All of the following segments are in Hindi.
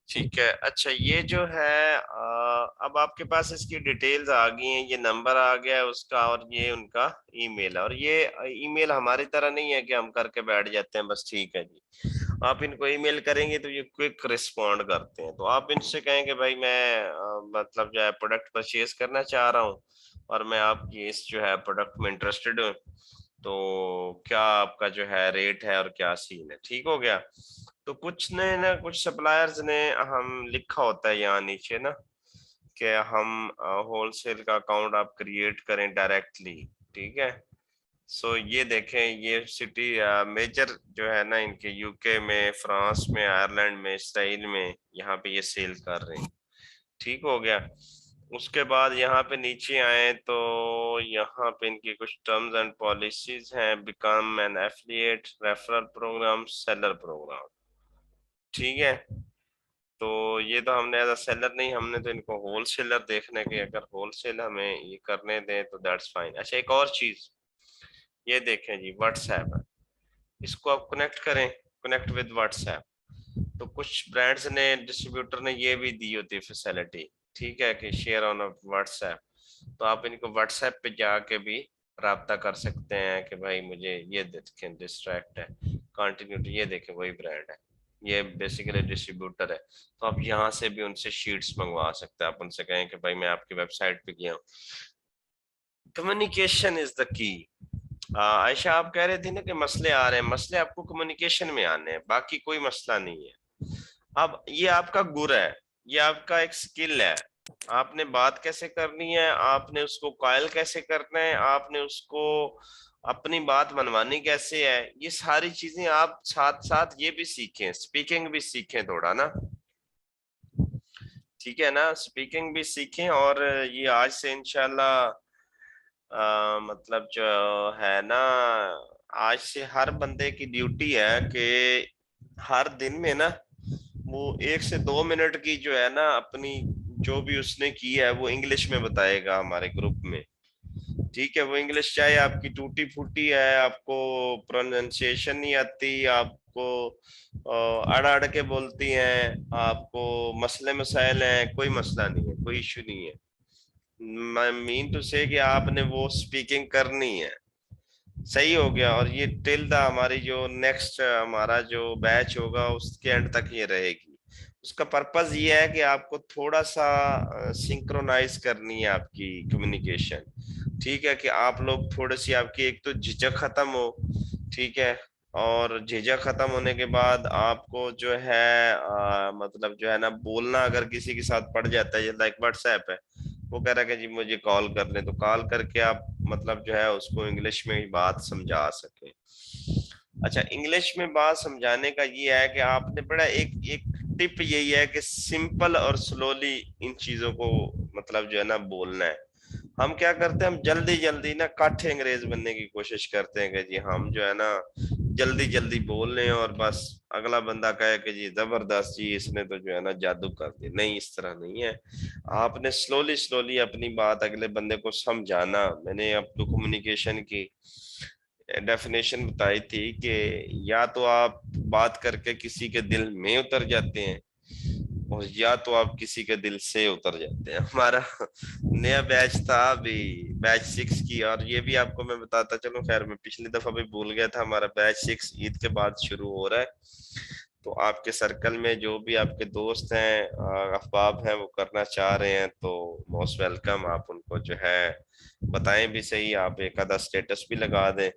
ठीक है। अच्छा, ये जो है अब आपके पास इसकी डिटेल्स आ गई हैं, ये नंबर आ गया है उसका और ये उनका ईमेल है। और ये ईमेल हमारी तरह नहीं है कि हम करके बैठ जाते हैं बस ठीक है जी। आप इनको ईमेल करेंगे तो ये क्विक रिस्पॉन्ड करते हैं। तो आप इनसे कहें कि भाई मैं मतलब जो है प्रोडक्ट परचेज करना चाह रहा हूँ और मैं आपकी इस जो है प्रोडक्ट में इंटरेस्टेड हूँ, तो क्या आपका जो है रेट है और क्या सीन है। ठीक हो गया। तो कुछ ने ना कुछ सप्लायर्स ने हम लिखा होता है यहाँ नीचे ना कि हम होलसेल का अकाउंट आप क्रिएट करें डायरेक्टली। ठीक है। सो ये देखें, ये सिटी मेजर जो है ना इनके यूके में, फ्रांस में, आयरलैंड में, इसराइल में, यहाँ पे ये सेल कर रहे हैं। ठीक हो गया। उसके बाद यहाँ पे नीचे आए तो यहाँ पे इनकी कुछ टर्म्स एंड पॉलिसीज हैं। Become an affiliate, referral program, seller program. ठीक है। तो ये तो हमने एज अ सेलर नहीं, हमने तो इनको होल सेलर देखने के, अगर होल सेल हमें ये करने दें तो दैट्स फाइन। अच्छा, एक और चीज ये देखें जी, व्हाट्सएप है, इसको आप कनेक्ट करें, कनेक्ट विद व्हाट्सएप। तो कुछ ब्रांड्स ने, डिस्ट्रीब्यूटर ने ये भी दी होती है फैसिलिटी, ठीक है, कि शेयर ऑन व्हाट्सएप। तो आप इनको व्हाट्सएप पे जाके भी राब्ता कर सकते हैं कि भाई मुझे ये देखें, डिस्ट्रैक्ट है, कंटिन्यूटी, ये देखें वही ब्रांड है, ये बेसिकली डिस्ट्रीब्यूटर है। तो आप यहाँ से भी उनसे शीट्स मंगवा सकते हैं। आप उनसे कहें कि भाई मैं आपकी वेबसाइट पे गया हूँ। Communication is the key. Ayesha, आप कह रहे थे ना कि मसले आ रहे हैं, मसले आपको कम्युनिकेशन में आने हैं, बाकी कोई मसला नहीं है। अब ये आपका गुर है, ये आपका एक स्किल है। आपने बात कैसे करनी है, आपने उसको कायल कैसे करना है, आपने उसको अपनी बात मनवानी कैसे है, ये सारी चीजें आप साथ साथ ये भी सीखें, स्पीकिंग भी सीखें थोड़ा ना। ठीक है ना, स्पीकिंग भी सीखें। और ये आज से इंशाल्लाह मतलब जो है ना, आज से हर बंदे की ड्यूटी है कि हर दिन में ना वो 1 से 2 मिनट की जो है ना अपनी जो भी उसने की है वो इंग्लिश में बताएगा हमारे ग्रुप में। ठीक है। वो इंग्लिश चाहे आपकी टूटी फूटी है, आपको प्रोनाउंसिएशन नहीं आती, आपको अड़ अड़ के बोलती हैं, आपको मसले मसाइल हैं, कोई मसला नहीं है, कोई इश्यू नहीं है। मैं मीन टू से कि आपने वो स्पीकिंग करनी है। सही हो गया। और ये टिल द हमारी जो नेक्स्ट हमारा जो बैच होगा उसके एंड तक ये रहेगी। उसका पर्पस ये है कि आपको थोड़ा सा सिंक्रोनाइज करनी है आपकी कम्युनिकेशन। ठीक है, कि आप लोग थोड़ी सी आपकी एक तो झिझक खत्म हो। ठीक है। और झिझक खत्म होने के बाद आपको जो है मतलब जो है ना बोलना अगर किसी के साथ पड़ जाता है, लाइक व्हाट्सएप है, वो कह रहा है कि जी मुझे कॉल कर ले, तो कॉल करके आप मतलब जो है उसको इंग्लिश में ही बात समझा सके। अच्छा, इंग्लिश में बात समझाने का ये है कि आपने बड़ा एक एक टिप यही है कि सिंपल और स्लोली इन चीजों को मतलब जो है ना बोलना है। हम क्या करते हैं, हम जल्दी जल्दी ना काठे अंग्रेज बनने की कोशिश करते हैं कि जी हम जो है ना जल्दी जल्दी बोल रहे हैं और बस अगला बंदा कहे कि जी जबरदस्त जी इसने तो जो है ना जादू कर दिया। नहीं, इस तरह नहीं है। आपने स्लोली स्लोली अपनी बात अगले बंदे को समझाना। मैंने आपको कम्युनिकेशन की डेफिनेशन बताई थी कि या तो आप बात करके किसी के दिल में उतर जाते हैं और या तो आप किसी के दिल से उतर जाते हैं। हमारा नया बैच था अभी, बैच 6 की, और ये भी आपको मैं बताता चलूं, खैर मैं पिछली दफा भी भूल गया था, हमारा बैच 6 ईद के बाद शुरू हो रहा है। तो आपके सर्कल में जो भी आपके दोस्त हैं, अहबाब हैं, वो करना चाह रहे हैं तो मोस्ट वेलकम। आप उनको जो है बताएं भी सही, आप एक आधा स्टेटस भी लगा दें,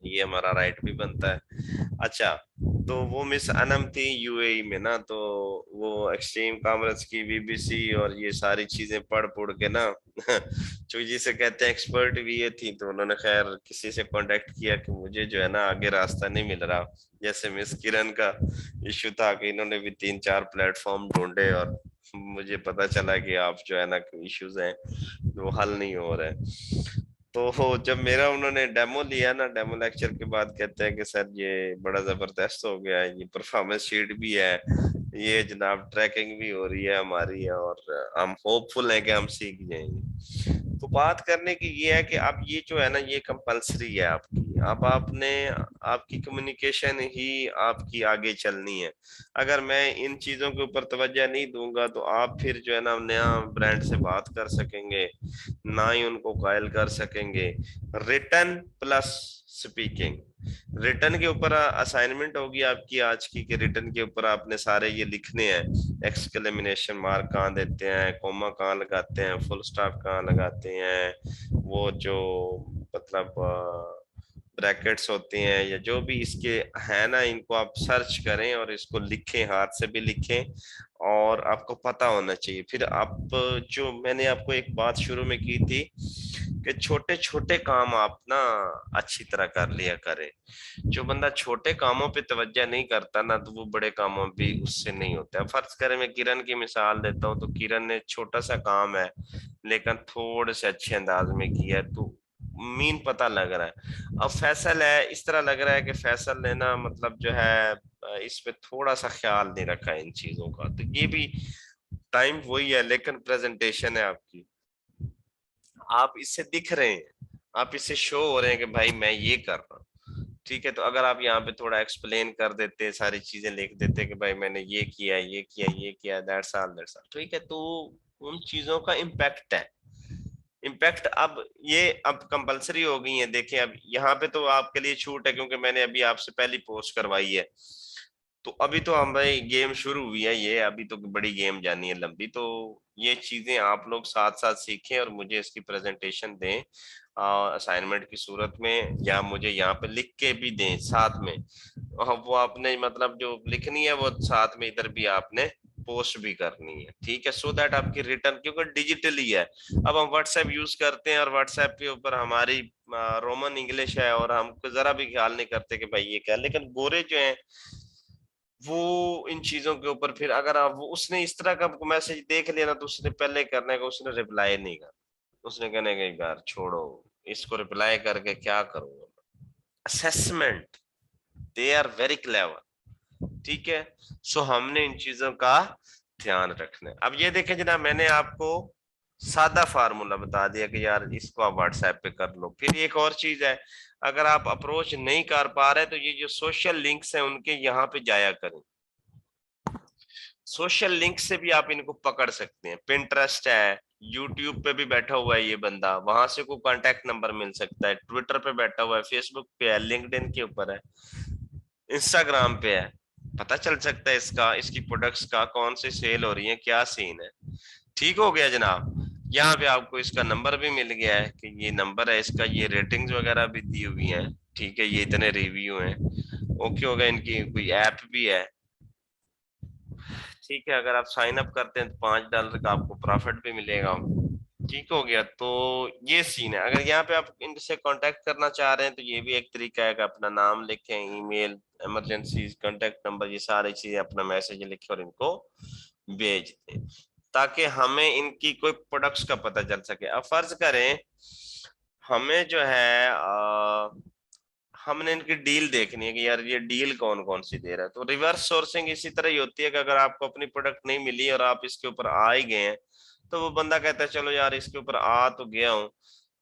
ये हमारा राइट भी बनता है। अच्छा, तो वो मिस अनम थी यूएई में ना, तो वो एक्सट्रीम कॉमर्स की बीबीसी और ये सारी चीजें पढ़ पढ़ के ना जो जिसे कहते हैं एक्सपर्ट भी ये थी, तो उन्होंने खैर किसी से कांटेक्ट किया कि मुझे जो है ना आगे रास्ता नहीं मिल रहा। जैसे मिस किरण का इश्यू था कि इन्होंने भी 3 4 प्लेटफॉर्म ढूंढे और मुझे पता चला कि आप जो है ना इश्यूज हैं वो हल नहीं हो रहे। तो जब मेरा उन्होंने डेमो लिया ना, डेमो लेक्चर के बाद कहते हैं कि सर ये बड़ा जबरदस्त हो गया है, ये परफॉर्मेंस शीट भी है, ये जनाब ट्रैकिंग भी हो रही है हमारी, और हम होपफुल हैं कि हम सीख जाएंगे। तो बात करने की ये है कि अब ये जो है ना ये कंपलसरी है आपकी। अब आपने, आपकी कम्युनिकेशन ही आपकी आगे चलनी है। अगर मैं इन चीजों के ऊपर तवज्जो नहीं दूंगा तो आप फिर जो है ना नया ब्रांड से बात कर सकेंगे, ना ही उनको कायल कर सकेंगे। रिटर्न प्लस स्पीकिंग, रिटर्न के ऊपर असाइनमेंट होगी आपकी आज की, कि रिटर्न के ऊपर आपने सारे ये लिखने हैं, एक्सक्लेमेशन मार्क कहाँ देते हैं, कोमा कहाँ लगाते हैं, फुल स्टॉप कहाँ लगाते हैं, वो जो मतलब ब्रैकेट्स होते हैं या जो भी इसके है ना, इनको आप सर्च करें और इसको लिखें, हाथ से भी लिखें, और आपको पता होना चाहिए। फिर आप, जो मैंने आपको एक बात शुरू में की थी कि छोटे छोटे काम आप ना अच्छी तरह कर लिया करें। जो बंदा छोटे कामों पे तवज्जो नहीं करता ना, तो वो बड़े कामों भी उससे नहीं होता है। फर्ज करें मैं किरण की मिसाल देता हूँ, तो किरण ने छोटा सा काम है लेकिन थोड़े से अच्छे अंदाज में किया है, तो मीन पता लग रहा है। अब फैसल है, इस तरह लग रहा है कि फैसल ने ना मतलब जो है इस पे थोड़ा सा ख्याल नहीं रखा इन चीजों का। तो ये भी टाइम वही है, लेकिन प्रेजेंटेशन है आपकी, आप इससे दिख रहे हैं, आप इससे शो हो रहे हैं कि भाई मैं ये कर रहा हूँ। ठीक है, तो अगर आप यहाँ पे थोड़ा एक्सप्लेन कर देते, सारी चीजें लिख देते कि भाई मैंने ये किया, ये किया, ये किया, दैट्स ऑल, दैट्स ऑल, ठीक है, तो उन चीजों का इम्पैक्ट है। इम्पैक्ट अब ये अब कंपलसरी हो गई है। देखिए अब यहाँ पे तो आपके लिए छूट है, क्योंकि मैंने अभी आपसे पहली पोस्ट करवाई है। तो अभी तो हम भाई गेम शुरू हुई है, ये अभी तो बड़ी गेम जानी है लंबी। तो ये चीजें आप लोग साथ साथ सीखें और मुझे इसकी प्रेजेंटेशन दें असाइनमेंट की सूरत में, या मुझे यहाँ पे लिख के भी दें साथ में। वो आपने मतलब जो लिखनी है वो साथ में इधर भी आपने पोस्ट भी करनी है, ठीक है, सो दैट आपकी रिटर्न, क्योंकि डिजिटली है। अब हम व्हाट्सएप यूज करते हैं और व्हाट्सएप के ऊपर हमारी रोमन इंग्लिश है और हमको जरा भी ख्याल नहीं करते कि भाई ये क्या है। लेकिन गोरे जो हैं वो इन चीजों के ऊपर, फिर अगर आप वो उसने इस तरह का मैसेज देख लिया ना, तो उसने पहले करने का, उसने रिप्लाई नहीं कर, उसने कहने का यार छोड़ो, इसको रिप्लाई करके क्या करूंगा। Assessment, they are very clever, ठीक है। सो हमने इन चीजों का ध्यान रखना है। अब ये देखें जनाब, मैंने आपको सादा फार्मूला बता दिया कि यार इसको आप व्हाट्सएप पे कर लो। फिर एक और चीज है, अगर आप अप्रोच नहीं कर पा रहे तो ये जो सोशल लिंक्स हैं उनके यहाँ पे जाया करें। सोशल लिंक से भी आप इनको पकड़ सकते हैं। पिंटरेस्ट है, यूट्यूब पे भी बैठा हुआ है ये बंदा, वहां से कोई कांटेक्ट नंबर मिल सकता है, ट्विटर पे बैठा हुआ है, फेसबुक पे है, लिंक्डइन के ऊपर है, इंस्टाग्राम पे है, पता चल सकता है इसका, इसकी प्रोडक्ट्स का कौन सी सेल हो रही है, क्या सीन है। ठीक हो गया जनाब। यहाँ पे आपको इसका नंबर भी मिल गया है कि ये नंबर है इसका, ये रेटिंग्स वगैरह भी दी हुई हैं, ठीक है, ये इतने रिव्यू हैं। ओके हो गया, इनकी कोई ऐप भी है, ठीक है। अगर आप साइन अप करते हैं तो $5 का आपको प्रॉफिट भी मिलेगा। ठीक हो गया, तो ये सीन है। अगर यहाँ पे आप इनसे कांटेक्ट करना चाह रहे हैं तो ये भी एक तरीका है कि अपना नाम लिखें, ईमेल, इमरजेंसी कांटेक्ट नंबर, ये सारी चीजें, अपना मैसेज लिखें और इनको भेज दें, ताकि हमें इनकी कोई प्रोडक्ट्स का पता चल सके। अब फर्ज करें हमें जो है हमने इनकी डील देखनी है कि यार ये डील कौन कौन सी दे रहा है। तो रिवर्स सोर्सिंग इसी तरह ही होती है कि अगर आपको अपनी प्रोडक्ट नहीं मिली और आप इसके ऊपर आ ही गए हैं, तो वो बंदा कहता है चलो यार इसके ऊपर आ तो गया हूँ,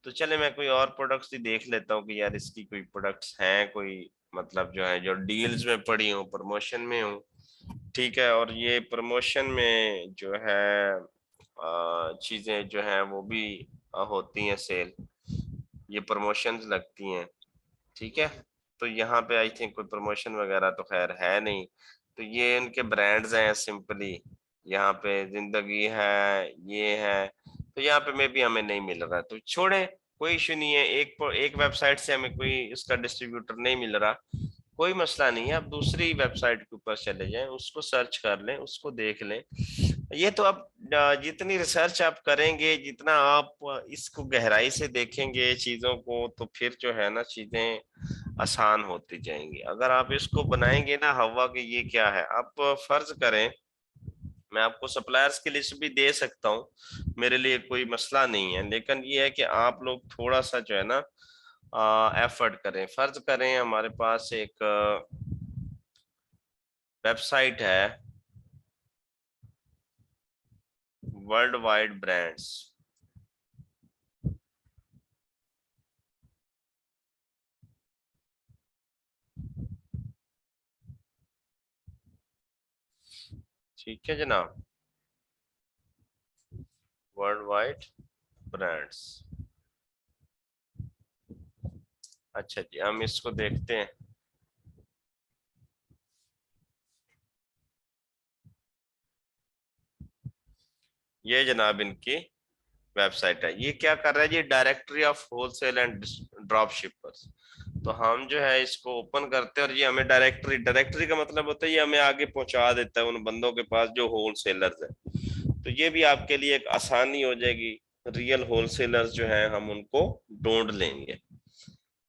तो चले मैं कोई और प्रोडक्ट्स ही देख लेता हूँ कि यार इसकी कोई प्रोडक्ट्स हैं कोई, मतलब जो है जो डील्स में पड़ी हूँ, प्रमोशन में हूँ, ठीक है। और ये प्रमोशन में जो है चीजें जो है वो भी होती हैं सेल, ये प्रमोशंस लगती हैं, ठीक है। तो यहाँ पे आई थिंक कोई प्रमोशन वगैरह तो खैर है नहीं। तो ये इनके ब्रांड्स हैं सिंपली, यहाँ पे जिंदगी है, ये है। तो यहाँ पे में भी हमें नहीं मिल रहा, तो छोड़े, कोई इशू नहीं है। एक वेबसाइट से हमें कोई इसका डिस्ट्रीब्यूटर नहीं मिल रहा, कोई मसला नहीं है। आप दूसरी वेबसाइट के ऊपर चले जाएं, उसको सर्च कर लें, उसको देख लें। ये तो अब जितनी रिसर्च आप करेंगे, जितना आप इसको गहराई से देखेंगे चीजों को, तो फिर जो है ना चीजें आसान होती जाएंगी। अगर आप इसको बनाएंगे ना हवा कि ये क्या है, आप फर्ज करें मैं आपको सप्लायर्स की लिस्ट भी दे सकता हूँ, मेरे लिए कोई मसला नहीं है। लेकिन ये है कि आप लोग थोड़ा सा जो है ना एफर्ट करें। फर्ज करें हमारे पास एक वेबसाइट है, वर्ल्ड वाइड ब्रांड्स, ठीक है जनाब, वर्ल्ड वाइड ब्रांड्स। अच्छा जी, हम इसको देखते हैं। ये जनाब इनकी वेबसाइट है। ये क्या कर रहा है, ये directory of wholesale and drop shippers. तो हम जो है इसको ओपन करते हैं और ये हमें डायरेक्टरी का मतलब होता है ये हमें आगे पहुंचा देता है उन बंदों के पास जो होलसेलर्स है। तो ये भी आपके लिए एक आसानी हो जाएगी। रियल होलसेलर्स जो है हम उनको ढूंढ लेंगे।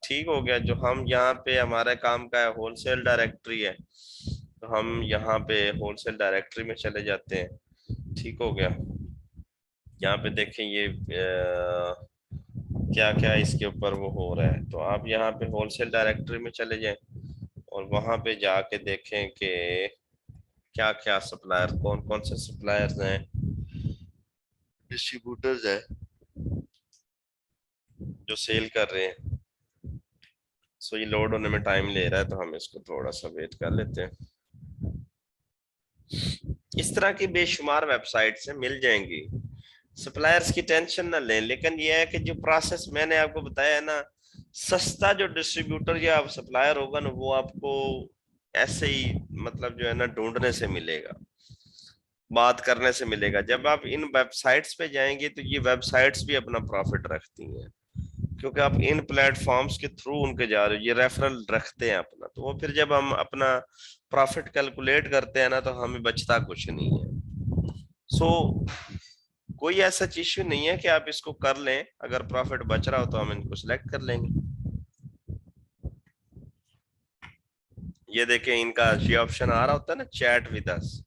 ठीक हो गया। जो हम यहाँ पे हमारे काम का है होलसेल डायरेक्टरी है, तो हम यहाँ पे होलसेल डायरेक्टरी में चले जाते हैं। ठीक हो गया। यहाँ पे देखें ये क्या क्या इसके ऊपर वो हो रहा है। तो आप यहाँ पे होलसेल डायरेक्टरी में चले जाएं और वहां पे जाके देखें कि क्या क्या सप्लायर, कौन कौन से सप्लायर्स हैं, डिस्ट्रीब्यूटर्स हैं जो सेल कर रहे हैं। सो ये लोड होने में टाइम ले रहा है, तो हम इसको थोड़ा सा वेट कर लेते हैं। इस तरह की बेशुमार वेबसाइट से मिल जाएंगी। सप्लायर्स की टेंशन ना लें, लेकिन यह है कि जो प्रोसेस मैंने आपको बताया है ना, सस्ता जो डिस्ट्रीब्यूटर या सप्लायर होगा ना वो आपको ऐसे ही मतलब जो है ना ढूंढने से मिलेगा, बात करने से मिलेगा। जब आप इन वेबसाइट्स पे जाएंगे तो ये वेबसाइट्स भी अपना प्रॉफिट रखती हैं, क्योंकि आप इन प्लेटफॉर्म्स के थ्रू उनके जा रहे हो, ये रेफरल रखते हैं अपना। तो वो फिर जब हम अपना प्रॉफिट कैलकुलेट करते हैं ना तो हमें बचता कुछ नहीं है। सो कोई ऐसा इश्यू नहीं है कि आप इसको कर लें, अगर प्रॉफिट बच रहा हो तो हम इनको सिलेक्ट कर लेंगे। ये देखें इनका ये ऑप्शन आ रहा होता है ना, चैट विद अस।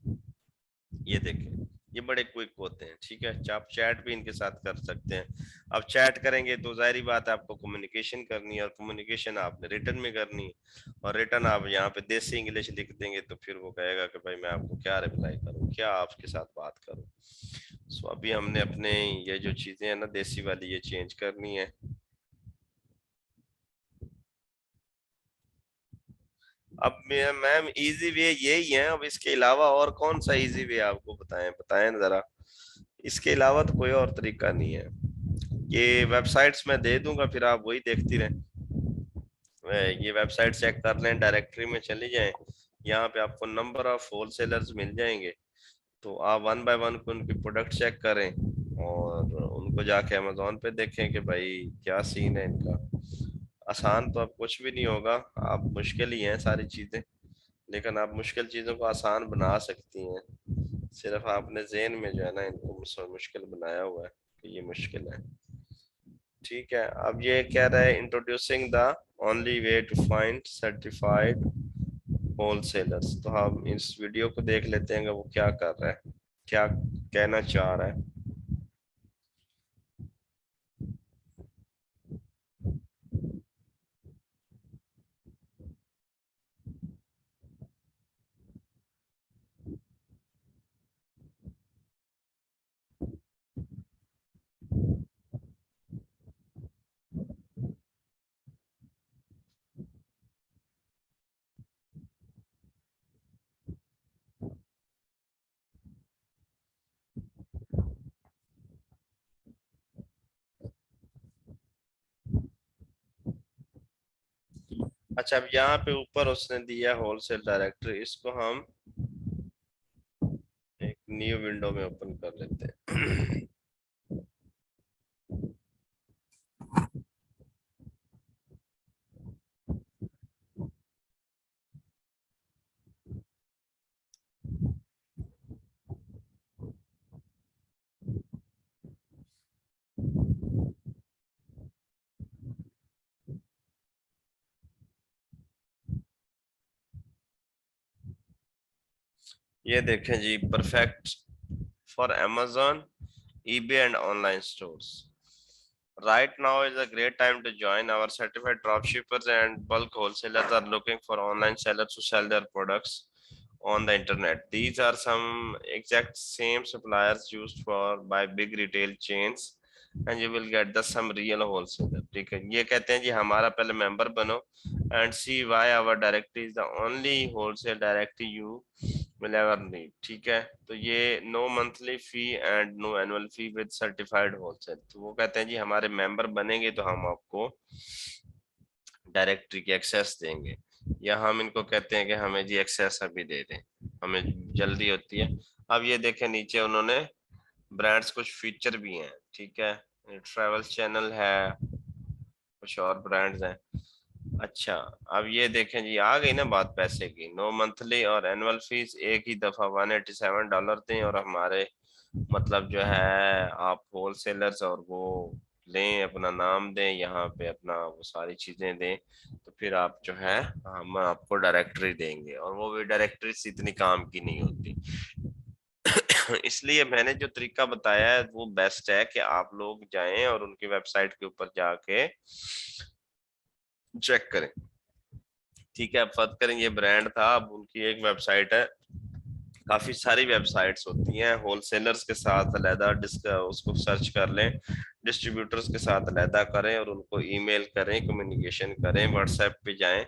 ये देखें ये बड़े क्विक होते हैं। ठीक है, आप चैट भी इनके साथ कर सकते हैं। अब चैट करेंगे तो जाहिर बात है आपको कम्युनिकेशन करनी है, और कम्युनिकेशन आपने रिटर्न में करनी है। और रिटर्न आप यहाँ पे देसी इंग्लिश लिख देंगे तो फिर वो कहेगा कि भाई मैं आपको क्या रिप्लाई करूँ, क्या आपके साथ बात करूँ। सो अभी हमने अपने ये जो चीजें हैं ना देसी वाली, ये चेंज करनी है। अब मैम इजी वे यही है, अब इसके अलावा और कौन सा इजी वे आपको बताएं, बताएं जरा। इसके अलावा तो कोई और तरीका नहीं है। ये वेबसाइट्स मैं दे दूंगा, फिर आप वही देखती रहें। ये वेबसाइट चेक कर लें, डायरेक्टरी में चली जाएं, यहाँ पे आपको नंबर ऑफ होलसेलर्स मिल जाएंगे। तो आप वन बाय वन उनके प्रोडक्ट चेक करें और उनको जाके अमेजोन पे देखें कि भाई क्या सीन है इनका। आसान तो अब कुछ भी नहीं होगा, आप मुश्किल ही हैं सारी चीजें, लेकिन आप मुश्किल चीजों को आसान बना सकती हैं। सिर्फ आपने ज़हन में जो है ना इनको मुश्किल बनाया हुआ है कि ये मुश्किल है। ठीक है, अब ये कह रहा है introducing the only way to find certified wholesalers. तो हम इस वीडियो को देख लेते हैं कि वो क्या कर रहा है, क्या कहना चाह रहा है। अच्छा, अब यहाँ पे ऊपर उसने दिया होलसेल डायरेक्टरी, इसको हम एक न्यू विंडो में ओपन कर लेते हैं। ये देखें जी, perfect for Amazon, eBay and online stores. Right now is a great time to join. Our certified dropshippers and bulk wholesalers are looking for online sellers to sell their products on the internet. These are some exact same suppliers used for by big retail chains and you will get the some real wholesaler. ठीक है, ये कहते हैं जी हमारा पहले मेंबर बनो and see why our directory is the only wholesale directory you will ever need. ठीक है, तो ये no monthly fee and no annual fee with certified wholesale. तो वो कहते हैं जी हमारे मेंबर बनेंगे तो हम आपको डायरेक्टरी की एक्सेस देंगे, या हम इनको कहते हैं कि हमें जी एक्सेस अभी दे दें, हमें जल्दी होती है। अब ये देखें नीचे उन्होंने ब्रांड्स कुछ फीचर भी हैं। ठीक है, ट्रैवल चैनल है, कुछ और ब्रांड्स हैं। अच्छा, अब ये देखें जी आ गई ना बात पैसे की। नो मंथली और एनुअल फीस, एक ही दफा $187 दें और हमारे मतलब जो है आप होलसेलर्स और वो लें, अपना नाम दें यहाँ पे, अपना वो सारी चीजें दें, तो फिर आप जो है हम आपको डायरेक्टरी देंगे, और वो भी डायरेक्टरी इतनी काम की नहीं होती। इसलिए मैंने जो तरीका बताया है वो बेस्ट है कि आप लोग जाएं और उनकी वेबसाइट के ऊपर जाके चेक करें। ठीक है, अब फर्क करें, ये ब्रांड था, अब उनकी एक वेबसाइट है, काफी सारी वेबसाइट्स होती हैं, होलसेलर्स के साथ अलहदा उसको सर्च कर लें, डिस्ट्रीब्यूटर्स के साथ अलहदा करें और उनको ईमेल करें, कम्युनिकेशन करें, व्हाट्सएप पे जाएं।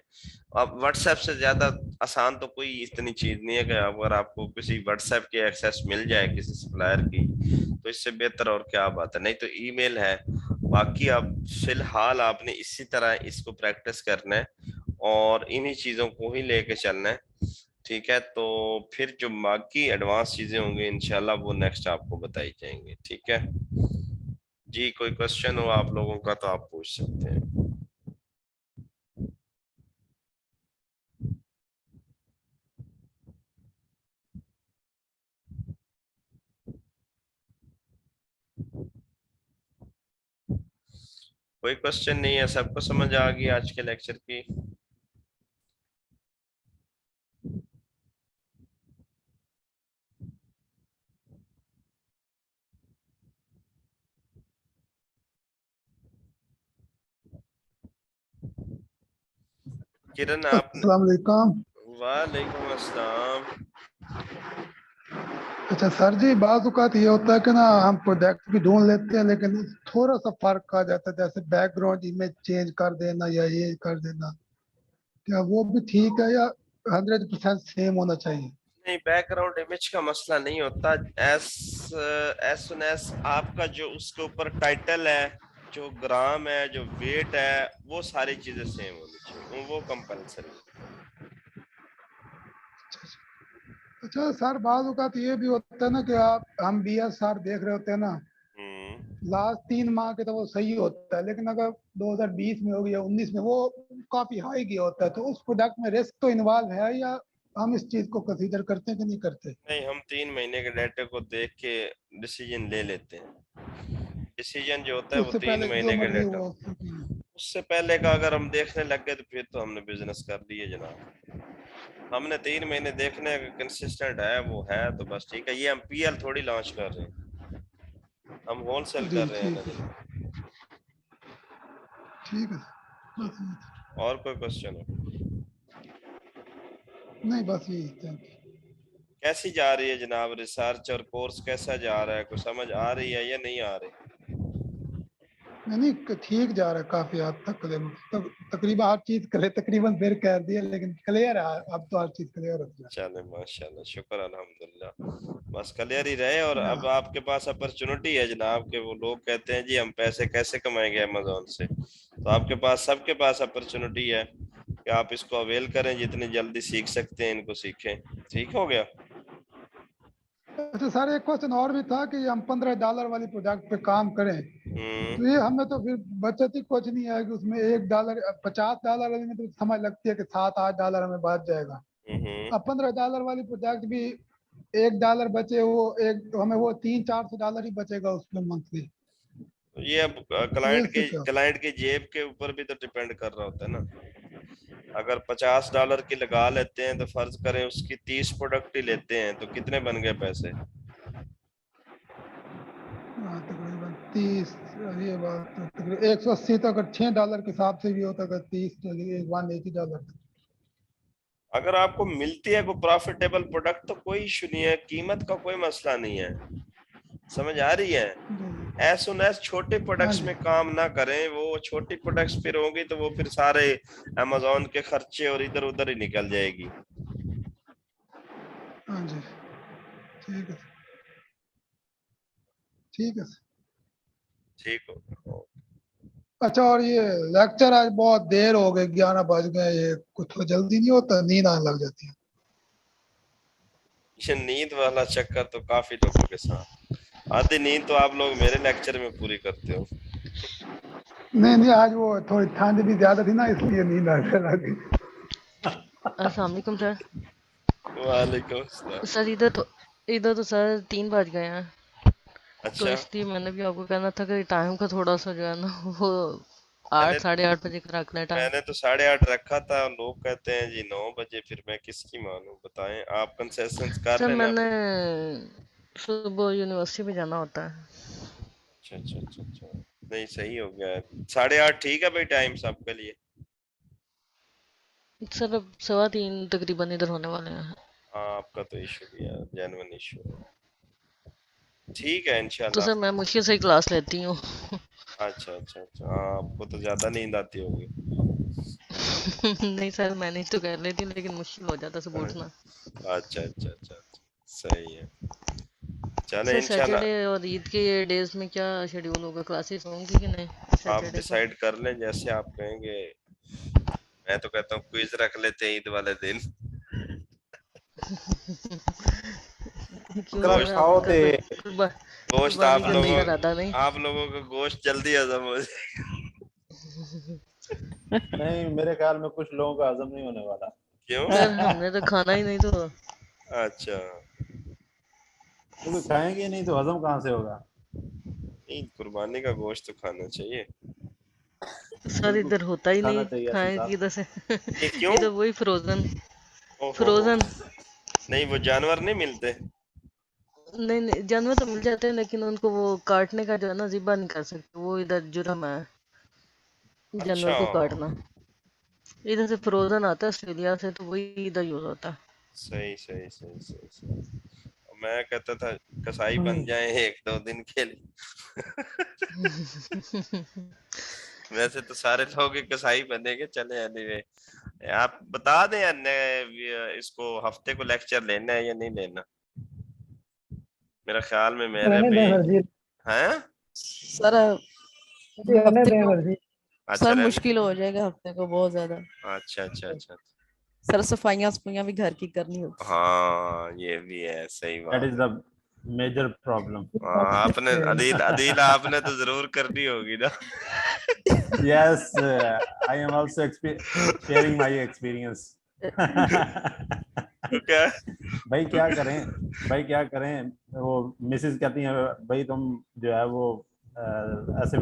अब व्हाट्सएप से ज्यादा आसान तो कोई इतनी चीज नहीं है कि अगर आपको किसी व्हाट्सएप की एक्सेस मिल जाए किसी सप्लायर की, तो इससे बेहतर और क्या बात है, नहीं तो ईमेल है। बाकी अब फिलहाल आपने इसी तरह इसको प्रैक्टिस करना है और इन्हीं चीजों को ही लेके चलना है। ठीक है, तो फिर जो बाकी एडवांस चीजें होंगी इंशाल्लाह वो नेक्स्ट आपको बताई जाएंगी। ठीक है जी, कोई क्वेश्चन हो आप लोगों का तो आप पूछ सकते हैं। कोई क्वेश्चन नहीं है, सबको समझ आ गई आज के लेक्चर की? किरण आपने, अस्सलाम वालेकुम। वालेकुम अस्सलाम। अच्छा सर जी, बाज़ औक़ात ये होता है कि ना हम प्रोडक्ट भी ढूंढ लेते हैं लेकिन थोड़ा सा फर्क आ जाता है, जैसे बैकग्राउंड इमेज चेंज कर देना या ये कर देना, क्या वो भी ठीक है या 100% सेम होना चाहिए? नहीं, बैकग्राउंड इमेज का मसला नहीं होता। एस एज सुन एज आपका जो उसके ऊपर टाइटल है, जो ग्राम है, जो वेट है, वो सारी चीजें सेम होनी चाहिए, वो कंपलसरी। अच्छा सर, बाज़ औक़ात ये भी होता है ना कि आप हम BSR देख रहे होते हैं ना, हम्म। लास्ट 3 माह के तो वो सही होता है, लेकिन अगर 2020 में हो गया 19 में वो काफी हाई गया होता है, तो उस प्रोडक्ट में रिस्क तो इन्वॉल्व है या हम इस चीज को कंसीडर करते हैं कि नहीं करते? नहीं, हम 3 महीने के डाटे को देख के डिसीजन ले लेते हैं। डिसीजन जो होता है वो उससे तीन पहले जो महीने के मर्जी डाटा, हुआ उससे की। उससे पहले का अगर हम देखने लग गए तो फिर तो हमने बिजनेस कर लिए जनाब। हमने 3 महीने देखने का कंसिस्टेंट है वो है तो बस ठीक है। ये हम PL थोड़ी लॉन्च कर रहे हैं, हम होलसेल जी कर रहे हैं ना ठीक है, जनाब। ठीक है जी, बस यही था। और कोई क्वेश्चन है? नहीं बस यही, थैंक यू। कैसी जा रही है जनाब रिसर्च और कोर्स, कैसा जा रहा है, कुछ समझ आ रही है या नहीं आ रही? नहीं नहीं, ठीक जा रहा है काफी हद तक, तकरीबन हर चीज तकरीबन फिर कह दिया, लेकिन क्लियर है, अब तो हर चीज क्लियर हो जाए। चले माशाल्लाह, शुक्र अल्हम्दुलिल्लाह, बस क्लियर ही रहे। और अब हाँ, आपके पास अपॉर्चुनिटी है जनाब के, वो लोग कहते हैं जी हम पैसे कैसे कमाएंगे अमेजोन से, तो आपके पास, सबके पास अपॉर्चुनिटी है कि आप इसको अवेल करें, जितनी जल्दी सीख सकते हैं इनको सीखें। ठीक हो गया। अच्छा सर, एक क्वेश्चन और भी था कि हम $15 वाली प्रोडक्ट पे काम करें, तो ये हम्म। हमें तो फिर बचत ही कुछ नहीं है कि उसमें $1 $50 में तो समझ लगती है कि $7-8 हमें बच जाएगा। हम्म। अब $15 वाली प्रोडक्ट भी $1 बचे, वो एक तो हमें वो $300-400 ही बचेगा उसमें मंथली। तो ये अब तो क्लाइंट इससे के क्या? क्लाइंट के जेब के ऊपर भी तो डिपेंड कर रहा होता है ना। अगर $50 की लगा लेते हैं तो फर्ज करें उसकी 30 प्रोडक्ट ही लेते हैं तो कितने बन गए पैसे? हाँ, तकरीबन 30, ये बात तो तकरीबन 180, तो अगर $6 के हिसाब से भी होता, अगर 30 $180। अगर आपको मिलती है कोई प्रॉफिटेबल प्रोडक्ट तो कोई इशू नहीं है, कीमत का कोई मसला नहीं है। समझ आ रही है? एस सुन एस छोटे हाँ प्रोडक्ट्स जी, में काम ना करें, वो छोटी प्रोडक्ट्स फिर होंगी तो वो फिर सारे अमेजोन के खर्चे और इधर उधर ही निकल जाएगी। हाँ जी, ठीक है, ठीक है। ठीक हो? अच्छा, और ये लेक्चर आज बहुत देर हो गई, 11 बज गए, ये कुछ तो जल्दी नहीं होता, नींद आने लग जाती है। ये नींद वाला चक्कर तो काफी लोगों के साथ, आधी नींद तो आप लोग मेरे लेक्चर में पूरी करते हो। नहीं नहीं, आज वो थोड़ी ठंड भी ज्यादा थी ना, इसलिए नींद आने लगी। अस्सलाम वालेकुम सर। वालेकुम सलाम। सर इधर तो सर 3 बज गए हैं, तो अच्छा, इसलिए मैंने भी आपको कहना था कि टाइम का थोड़ा सा जो है ना वो मैंने 8 8:30 बजे का रखना है टाइम। मैंने तो 8:30 रखा था, लोग कहते हैं जी 9 बजे, फिर मैं किसकी मानूं? बताएं, आप कंसेशंस कर सर लेना मैंने अपने। सुबह यूनिवर्सिटी में जाना होता है। अच्छा अच्छा अच्छा अच्छा, नहीं सही हो गया। 8:30 ठीक है भाई, टाइम सबके लिए। सर अब 3:15 तकरीबन इधर होने वाले हैं। हाँ, आपका तो इशू भी है, जेन्युइन इशू है। ठीक है तो इंशाल्लाह। सर मैं मुश्किल से ही क्लास लेती हूँ। अच्छा अच्छा अच्छा, हाँ आपको तो ज्यादा नींद आती होगी। नहीं सर मैनेज तो कर लेती हूँ, लेकिन मुश्किल हो जाता है सुबह उठना। अच्छा अच्छा अच्छा अच्छा, सही है। चले सर इंशाल्लाह। सैटरडे और ईद के डेज में क्या शेड्यूल होगा, क्लासेस होंगी कि नहीं आप सैटरडे को? डिसाइड कर लें जैसे आप कहेंगे। मैं तो कहता हूँ क्विज रख लेते हैं ईद वाले दिन। क्यों बकरा सर खाओ आपका ते कोई गोश्त कुर्बानी करने का इरादा नहीं? आप लोगों का गोश्त जल्दी हजम हो जाए। नहीं, मेरे ख्याल में कुछ लोगों का हजम नहीं होने वाला। क्यों? सर हमने तो खाना ही नहीं तो। अच्छा, क्योंकि खाएंगे नहीं तो हजम कहाँ से होगा। नहीं कुर्बानी का गोश्त तो खाना चाहिए। सर बिल्कुल इधर होता ही खाना नहीं, चाहिए यासिन खाएं साहब। किधर से? ये क्यों? इधर वही फ्रोजन। ओहो हो, फ्रोजन। नहीं वो जानवर नहीं मिलते? नहीं नहीं, जानवर तो मिल जाते हैं लेकिन उनको वो काटने का जो है ना जिबा नहीं कर सकते, वो इधर जुर्म है जानवर अच्छा, को काटना। इधर से फ्रोजन आता है ऑस्ट्रेलिया से, तो वही इधर यूज होता है। सही सही सही सही सही। मैं कहता था कसाई बन हम्म, जाए एक दो दिन के लिए। वैसे तो सारे लोग ही कसाई बनेंगे, चले एनीवे। आप बता दें यार इसको हफ्ते को लेक्चर लेना है या नहीं लेना? मेरा ख्याल में मेरे रहने भी दें सर जी, हैं। सर रहने हफ्ते दें को सर जी। अच्छा सर रहने। मुश्किल हो जाएगा हफ्ते को बहुत ज्यादा। अच्छा अच्छा अच्छा। सर सफाइयाँ सफाइयाँ भी घर की करनी होती। हाँ ये भी है, सही दैट बात इज है। The major problem. हाँ आपने अदील अदील आपने तो जरूर करनी होगी ना। Yes, I am also sharing my experience. तो क्या? भाई क्या करें, भाई क्या करें। वो मिसेस कहती हैं भाई तुम जो है वो ऐसे